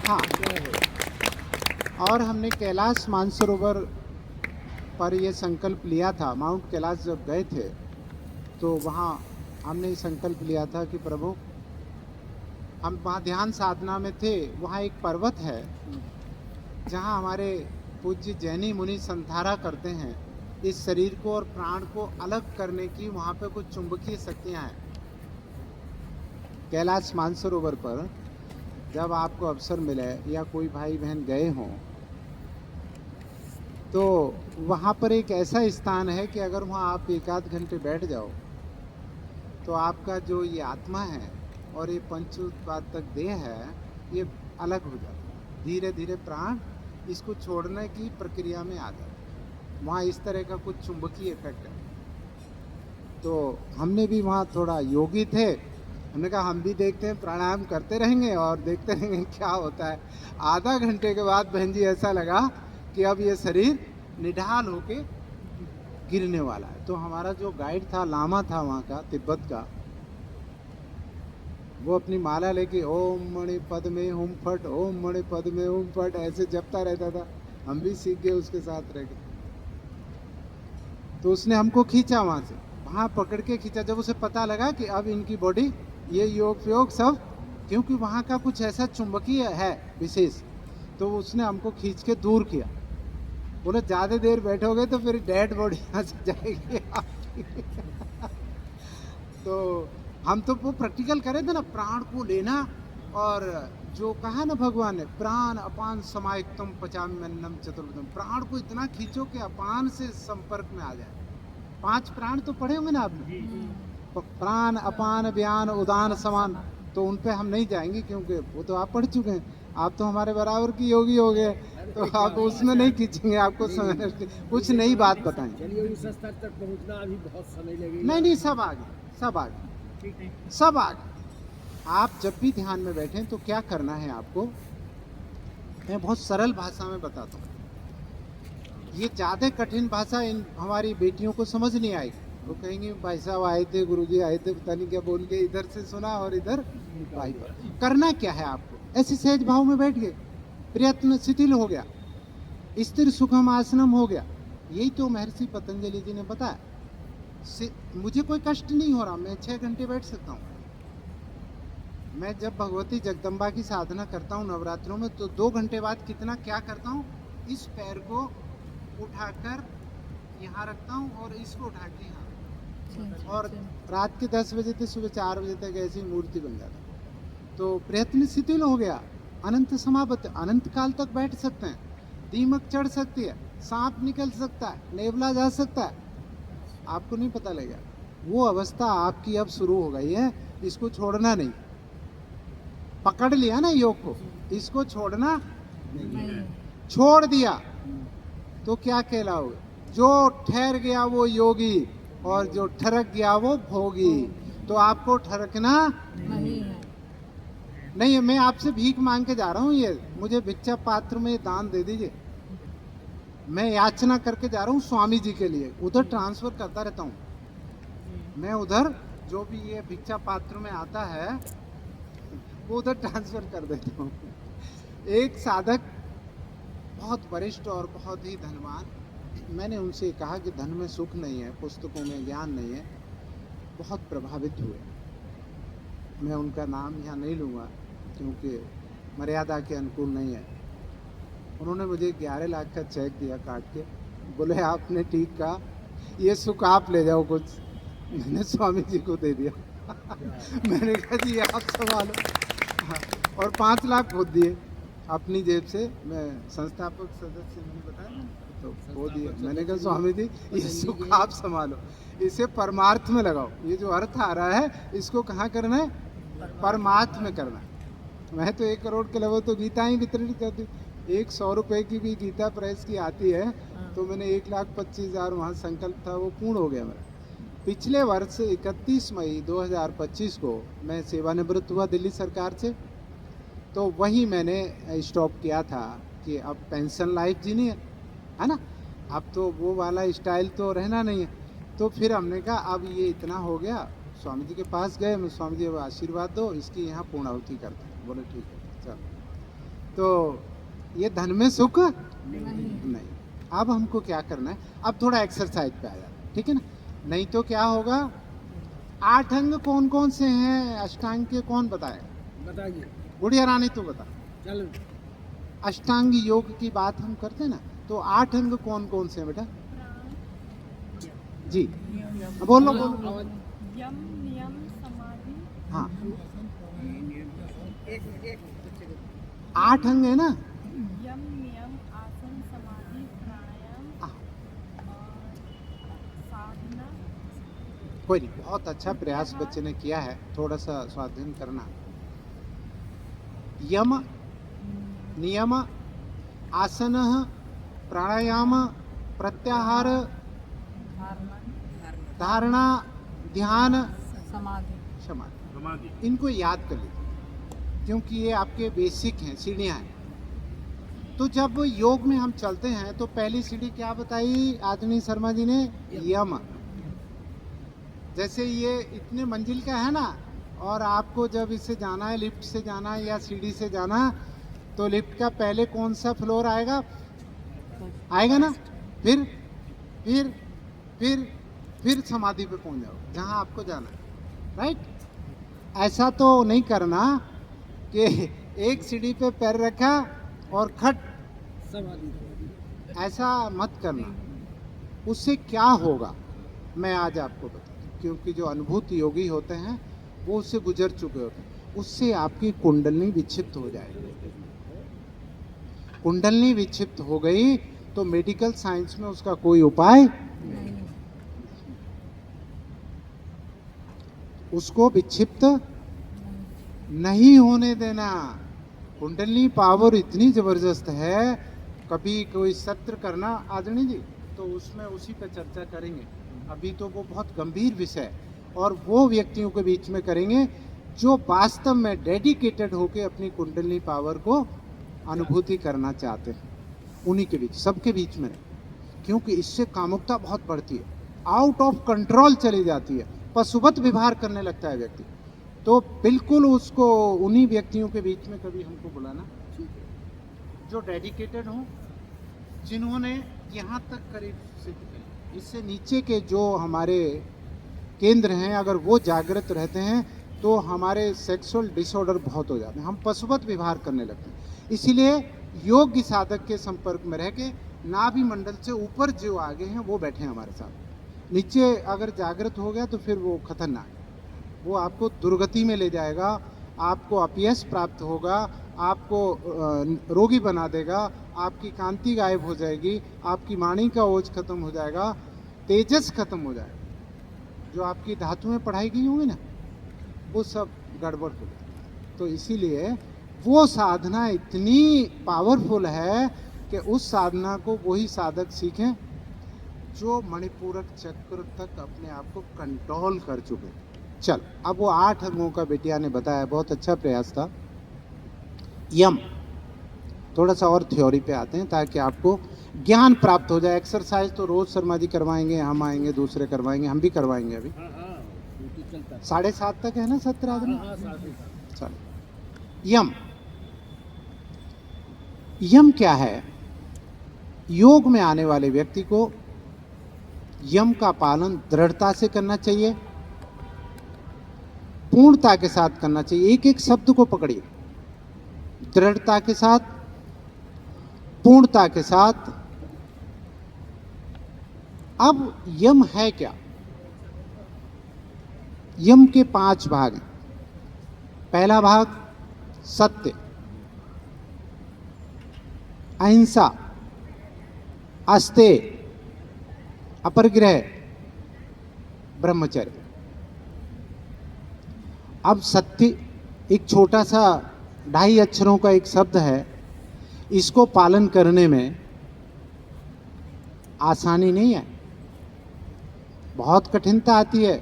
हाँ, और हमने कैलाश मानसरोवर पर ये संकल्प लिया था। माउंट कैलाश जब गए थे तो वहाँ हमने संकल्प लिया था कि प्रभु, हम वहाँ ध्यान साधना में थे। वहाँ एक पर्वत है जहाँ हमारे पूज्य जैनी मुनि संधारा करते हैं। इस शरीर को और प्राण को अलग करने की वहाँ पे कुछ चुंबकीय शक्तियाँ हैं। कैलाश मानसरोवर पर जब आपको अवसर मिले या कोई भाई बहन गए हों तो वहाँ पर एक ऐसा स्थान है कि अगर वहाँ आप एक आध घंटे बैठ जाओ तो आपका जो ये आत्मा है और ये पंच उत्पादक देह है ये अलग हो जाता है। धीरे धीरे प्राण इसको छोड़ने की प्रक्रिया में आ जाता है। वहाँ इस तरह का कुछ चुंबकीय इफेक्ट है। तो हमने भी वहाँ थोड़ा योगी थे, हमने कहा हम भी देखते हैं, प्राणायाम करते रहेंगे और देखते रहेंगे क्या होता है। आधा घंटे के बाद बहन जी ऐसा लगा कि अब ये शरीर निढाल होके गिरने वाला है। तो हमारा जो गाइड था, लामा था वहाँ का, तिब्बत का, वो अपनी माला लेके ओम मणि पद में हुम फट, ओम मणि पद में हुम फट ऐसे जपता रहता था। हम भी सीख गए, उसके साथ रह गए। तो उसने हमको खींचा वहाँ से, वहाँ पकड़ के खींचा। जब उसे पता लगा कि अब इनकी बॉडी ये योग प्रयोग सब, क्योंकि वहाँ का कुछ ऐसा चुंबकीय है विशेष, तो उसने हमको खींच के दूर किया। बोले ज़्यादा देर बैठोगे तो फिर डेड बॉडी यहाँ से जाएगी आपकी। तो हम तो वो प्रैक्टिकल करे थे ना, प्राण को लेना। और जो कहा ना भगवान ने, प्राण अपान समायुक्तम पचाम्यन्नम चतुर्विधम, प्राण को इतना खींचो कि अपान से संपर्क में आ जाए। 5 प्राण तो पढ़े होंगे ना आपने, प्राण अपान व्यान उदान समान। तो उन पे हम नहीं जाएंगे क्योंकि वो तो आप पढ़ चुके हैं। आप तो हमारे बराबर की योगी हो गए, तो आप उसमें नहीं खींचेंगे, आपको कुछ नई बात बताएंगे। चलिए उस स्तर तक पहुंचना अभी बहुत समय लगेगा। नहीं, सब आगे, सब आगे, सब आगे। आप जब भी ध्यान में बैठें तो क्या करना है आपको, मैं बहुत सरल भाषा में बताता हूँ। ये ज़्यादा कठिन भाषा इन हमारी बेटियों को समझ नहीं आएगी। वो कहेंगे भाई साहब आए थे, गुरुजी आए थे, पता नहीं क्या बोल के इधर से सुना और इधर भाई पर। करना क्या है आपको, ऐसे सहज भाव में बैठ गए, प्रयत्न शिथिल हो गया, स्थिर सुखम आसनम हो गया। यही तो महर्षि पतंजलि जी ने बताया। मुझे कोई कष्ट नहीं हो रहा, मैं 6 घंटे बैठ सकता हूँ। मैं जब भगवती जगदम्बा की साधना करता हूँ नवरात्रों में, तो 2 घंटे बाद कितना क्या करता हूँ, इस पैर को उठाकर यहाँ रखता हूँ और इसको उठा के यहाँ, और रात के 10 बजे से सुबह 4 बजे तक ऐसी मूर्ति बन जाता। तो प्रयत्न शिथिल हो गया, अनंत समापत, अनंत काल तक बैठ सकते हैं। दीमक चढ़ सकती है, सांप निकल सकता है, नेवला जा सकता है, आपको नहीं पता लगेगा। वो अवस्था आपकी अब शुरू हो गई है। इसको छोड़ना नहीं, पकड़ लिया ना योग को, इसको छोड़ना नहीं। छोड़ दिया तो क्या कहलाओगे, जो ठहर गया वो योगी और जो ठरक गया वो भोगी। तो आपको ठरकना नहीं है। मैं आपसे भीख मांग के जा रहा हूँ, ये मुझे भिक्षा पात्र में दान दे दीजिए। मैं याचना करके जा रहा हूँ स्वामी जी के लिए, उधर ट्रांसफर करता रहता हूँ मैं। उधर जो भी ये भिक्षा पात्र में आता है वो उधर ट्रांसफर कर देता हूँ। एक साधक बहुत वरिष्ठ और बहुत ही धनवान, मैंने उनसे कहा कि धन में सुख नहीं है, पुस्तकों में ज्ञान नहीं है, बहुत प्रभावित हुए। मैं उनका नाम यहाँ नहीं लूँगा क्योंकि मर्यादा के अनुकूल नहीं है। उन्होंने मुझे 11 लाख का चेक दिया काट के, बोले आपने ठीक कहा, ये सुख आप ले जाओ कुछ। मैंने स्वामी जी को दे दिया। मैंने कहा जी आप संभालो, और 5 लाख खुद दिए अपनी जेब से। मैं संस्थापक सदस्य, मैंने बताया ना, तो वो दिए। मैंने कहा स्वामी जी ये सुख आप संभालो, इसे परमार्थ में लगाओ। ये जो अर्थ आ रहा है इसको कहाँ करना है, परमार्थ में करना है। मैं तो 1 करोड़ के लगभग तो गीता ही वितरित कर दी। 100 रुपये की भी गीता प्रेस की आती है, तो मैंने 1,25,000 वहाँ संकल्प था वो पूर्ण हो गया मेरा। पिछले वर्ष 31 मई 2025 को मैं सेवानिवृत्त हुआ दिल्ली सरकार से। तो वही मैंने स्टॉप किया था कि अब पेंशन लाइफ जीनी है ना, अब तो वो वाला स्टाइल तो रहना नहीं है। तो फिर हमने कहा अब ये इतना हो गया, स्वामी जी के पास गए। मैं स्वामी जी अब आशीर्वाद दो, इसकी यहाँ पूर्णाहुति करते हैं। बोले ठीक है चलो। तो ये धन में सुख नहीं। अब हमको क्या करना है, अब थोड़ा एक्सरसाइज पे आ जाए, ठीक है ना। नहीं तो क्या होगा, 8 अंग कौन कौन से हैं अष्टांग के, कौन बताए? बताइए। गुड़िया रानी तू बता। चलो। अष्टांग योग की बात हम करते हैं ना, तो 8 अंग कौन कौन से हैं बेटा? जी बोलो बोलो। यम नियम समाधि हाँ एक 8 अंग है ना। यम नियम आसन समाधि प्राणायाम हाँ, और साधना। कोई नहीं, बहुत अच्छा प्रयास बच्चे ने किया है, थोड़ा सा स्वाधीन करना। यम नियम आसन प्राणायाम प्रत्याहार धारणा ध्यान समाधि, इनको याद कर लीजिए क्योंकि ये आपके बेसिक हैं, सीढ़ियाँ हैं। तो जब योग में हम चलते हैं तो पहली सीढ़ी क्या बताई आदमी शर्मा जी ने? यम। जैसे ये इतने मंजिल का है ना, और आपको जब इससे जाना है, लिफ्ट से जाना है या सीढ़ी से जाना, तो लिफ्ट का पहले कौन सा फ्लोर आएगा? आएगा ना। फिर फिर फिर फिर समाधि पे पहुंच जाओ जहां आपको जाना है, राइट। ऐसा तो नहीं करना कि एक सीढ़ी पे पैर रखा और खट, समाधि। ऐसा मत करना। उससे क्या होगा मैं आज आपको बताता हूं, क्योंकि जो अनुभूति योगी होते हैं वो उससे गुजर चुके होते हैं। उससे आपकी कुंडलनी विक्षिप्त हो जाएगी। कुंडलनी विक्षिप्त हो गई तो मेडिकल साइंस में उसका कोई उपाय, उसको विक्षिप्त नहीं होने देना। कुंडलनी पावर इतनी जबरदस्त है, कभी कोई सत्र करना आदरणीय जी, तो उसमें उसी पर चर्चा करेंगे। अभी तो वो बहुत गंभीर विषय है, और वो व्यक्तियों के बीच में करेंगे जो वास्तव में डेडिकेटेड होकर अपनी कुंडलनी पावर को अनुभूति करना चाहते हैं। उन्हीं के बीच, सबके बीच में नहीं, क्योंकि इससे कामुकता बहुत बढ़ती है, आउट ऑफ कंट्रोल चली जाती है, पशुवत व्यवहार करने लगता है व्यक्ति। तो बिल्कुल उसको उन्हीं व्यक्तियों के बीच में कभी हमको बुलाना जो डेडिकेटेड हों, जिन्होंने यहाँ तक करीब सिद्ध किया। इससे नीचे के जो हमारे केंद्र हैं, अगर वो जागृत रहते हैं तो हमारे सेक्सुअल डिसऑर्डर बहुत हो जाते हैं, हम पशुवत व्यवहार करने लगते हैं। इसीलिए योग्य साधक के संपर्क में रह के नाभि मंडल से ऊपर जो आगे हैं वो बैठे हैं हमारे साथ। नीचे अगर जागृत हो गया तो फिर वो खतरनाक, वो आपको दुर्गति में ले जाएगा, आपको अपयश प्राप्त होगा, आपको रोगी बना देगा, आपकी कांति गायब हो जाएगी, आपकी वाणी का ओज खत्म हो जाएगा, तेजस खत्म हो जाएगा। जो आपकी धातुएं पढ़ाई गई होंगी ना, वो सब गड़बड़ हो जाएगा। तो इसीलिए वो साधना इतनी पावरफुल है कि उस साधना को वही साधक सीखें जो मणिपूरक चक्र तक अपने आप को कंट्रोल कर चुके। चल, अब वो 8 अंगों का बेटिया ने बताया, बहुत अच्छा प्रयास था। यम, थोड़ा सा और थ्योरी पे आते हैं ताकि आपको ज्ञान प्राप्त हो जाए। एक्सरसाइज तो रोज शर्मा जी करवाएंगे, हम आएंगे, दूसरे करवाएंगे, हम भी करवाएंगे। अभी हाँ हाँ, वो तो चलता है। 7:30 तक है ना सत्र आदमी। हाँ, साथ ही साथ। चलो, यम। यम क्या है? योग में आने वाले व्यक्ति को यम का पालन दृढ़ता से करना चाहिए, पूर्णता के साथ करना चाहिए। एक एक शब्द को पकड़िए, दृढ़ता के साथ, पूर्णता के साथ। अब यम है क्या? यम के 5 भाग हैं। पहला भाग सत्य, अहिंसा, अस्तेय, अपरिग्रह, ब्रह्मचर्य। अब सत्य एक छोटा सा 2.5 अक्षरों का एक शब्द है, इसको पालन करने में आसानी नहीं है, बहुत कठिनता आती है,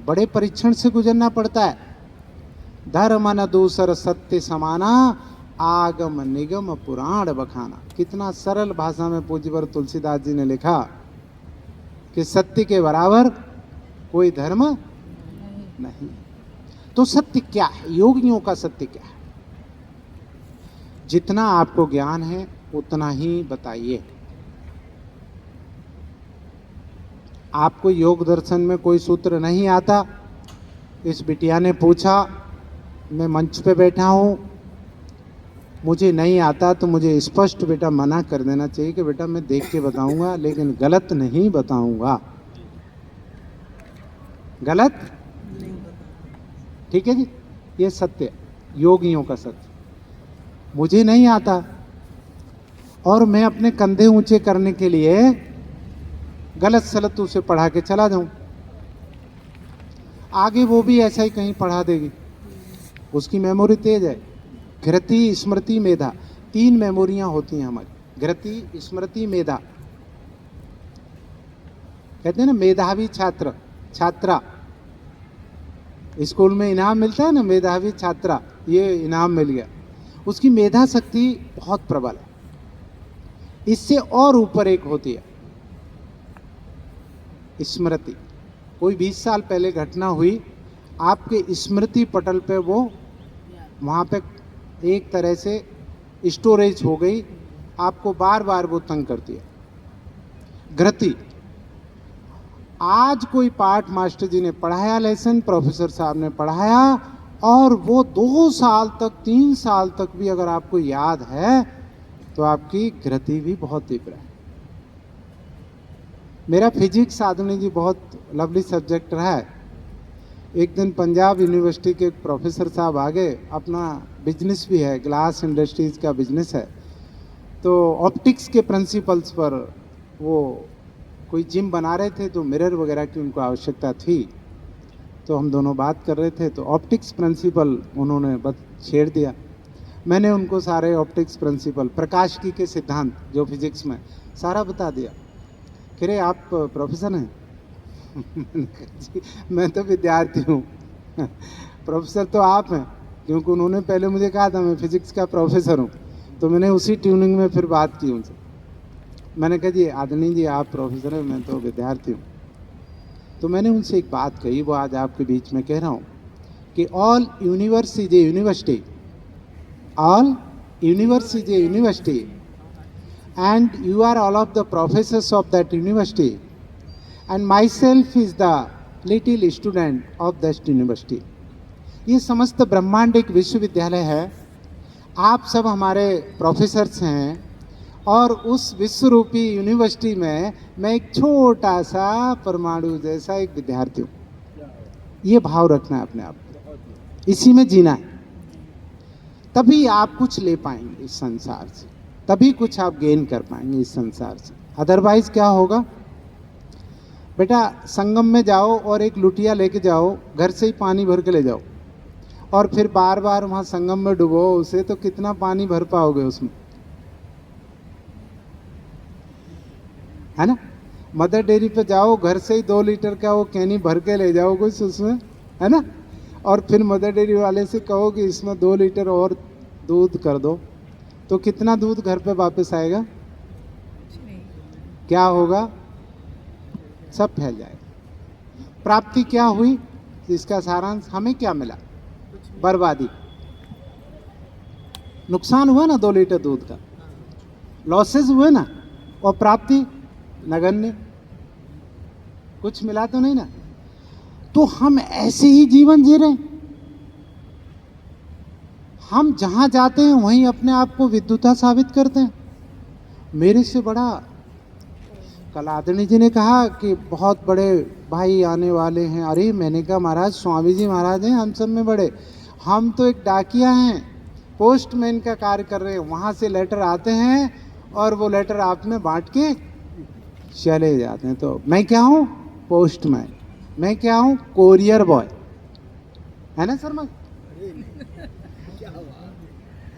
बड़े परीक्षण से गुजरना पड़ता है। धर्म न दूसर सत्य समाना, आगम निगम पुराण बखाना। कितना सरल भाषा में पूज्यवर तुलसीदास जी ने लिखा कि सत्य के बराबर कोई धर्म नहीं। तो सत्य क्या है? योगियों का सत्य क्या है? जितना आपको ज्ञान है उतना ही बताइए। आपको योग दर्शन में कोई सूत्र नहीं आता, इस बिटिया ने पूछा, मैं मंच पे बैठा हूँ, मुझे नहीं आता तो मुझे स्पष्ट बेटा मना कर देना चाहिए कि बेटा मैं देख के बताऊंगा, लेकिन गलत नहीं बताऊंगा। गलत ठीक है जी, ये सत्य, योगियों का सत्य। मुझे नहीं आता और मैं अपने कंधे ऊंचे करने के लिए गलत सलत उसे पढ़ा के चला जाऊं, आगे वो भी ऐसा ही कहीं पढ़ा देगी। उसकी मेमोरी तेज है। घृति, स्मृति, मेधा, 3 मेमोरियां होती हैं हमारी। घृति, स्मृति, मेधा। कहते हैं ना मेधावी छात्र, छात्रा, स्कूल में इनाम मिलता है ना, मेधावी छात्रा, ये इनाम मिल गया। उसकी मेधा शक्ति बहुत प्रबल है। इससे और ऊपर एक होती है स्मृति। कोई 20 साल पहले घटना हुई, आपके स्मृति पटल पे वो वहाँ पे एक तरह से स्टोरेज हो गई, आपको बार बार वो तंग करती है। घृति, आज कोई पाठ मास्टर जी ने पढ़ाया, लेसन प्रोफेसर साहब ने पढ़ाया, और वो 2 साल तक 3 साल तक भी अगर आपको याद है तो आपकी घृति भी बहुत तीव्र है। मेरा फिजिक्स साधुनी जी बहुत लवली सब्जेक्ट रहा है। एक दिन पंजाब यूनिवर्सिटी के एक प्रोफेसर साहब आ गए, अपना बिजनेस भी है, ग्लास इंडस्ट्रीज का बिजनेस है, तो ऑप्टिक्स के प्रिंसिपल्स पर वो कोई जिम बना रहे थे, तो मिरर वगैरह की उनको आवश्यकता थी। तो हम दोनों बात कर रहे थे, तो ऑप्टिक्स प्रिंसिपल उन्होंने बस छेड़ दिया। मैंने उनको सारे ऑप्टिक्स प्रिंसिपल, प्रकाश की के सिद्धांत जो फिजिक्स में, सारा बता दिया। कह रहे आप प्रोफेसर हैं? मैंने कहा, जी मैं तो विद्यार्थी हूँ। प्रोफेसर तो आप हैं, क्योंकि उन्होंने पहले मुझे कहा था मैं फिजिक्स का प्रोफेसर हूँ, तो मैंने उसी ट्यूनिंग में फिर बात की उनसे। मैंने कहा जी आदनी जी आप प्रोफेसर हैं, मैं तो विद्यार्थी हूँ। तो मैंने उनसे एक बात कही, वो आज आपके बीच में कह रहा हूँ कि all universe is a university, all universe is a university, and you are all of the professors of that university, and myself is the little student of that university. ये समस्त ब्रह्मांड एक विश्वविद्यालय है, आप सब हमारे प्रोफेसर्स हैं, और उस विश्व रूपी यूनिवर्सिटी में मैं एक छोटा सा परमाणु जैसा एक विद्यार्थी हूँ। ये भाव रखना है अपने आप को, इसी में जीना है, तभी आप कुछ ले पाएंगे इस संसार से, तभी कुछ आप गेन कर पाएंगे इस संसार से। अदरवाइज क्या होगा? बेटा संगम में जाओ और एक लुटिया लेके जाओ, घर से ही पानी भर के ले जाओ, और फिर बार बार वहाँ संगम में डुबो उसे, तो कितना पानी भर पाओगे उसमें, है ना? मदर डेयरी पे जाओ, घर से ही 2 लीटर का वो कैनी भर के ले जाओ कुछ उसमें, है ना? और फिर मदर डेयरी वाले से कहो कि इसमें 2 लीटर और दूध कर दो, तो कितना दूध घर पे वापस आएगा? क्या होगा? सब फैल जाएगा। प्राप्ति क्या हुई? इसका सारांश हमें क्या मिला? बर्बादी, नुकसान हुआ ना 2 लीटर दूध का, लॉसेस हुए ना, और प्राप्ति नगण्य, कुछ मिला तो नहीं ना। तो हम ऐसे ही जीवन जी रहे हैं। हम जहां जाते हैं वहीं अपने आप को विद्युता साबित करते हैं। मेरे से बड़ा, कल आदरणीय जी ने कहा कि बहुत बड़े भाई आने वाले हैं। अरे मैंने कहा महाराज स्वामी जी महाराज हैं हम सब में बड़े, हम तो एक डाकिया हैं, पोस्टमैन का कार्य कर रहे हैं। वहाँ से लेटर आते हैं और वो लेटर आप में बांट के चले जाते हैं। तो मैं क्या हूँ? पोस्टमैन। मैं क्या हूँ? कोरियर बॉय, है ना शर्मा?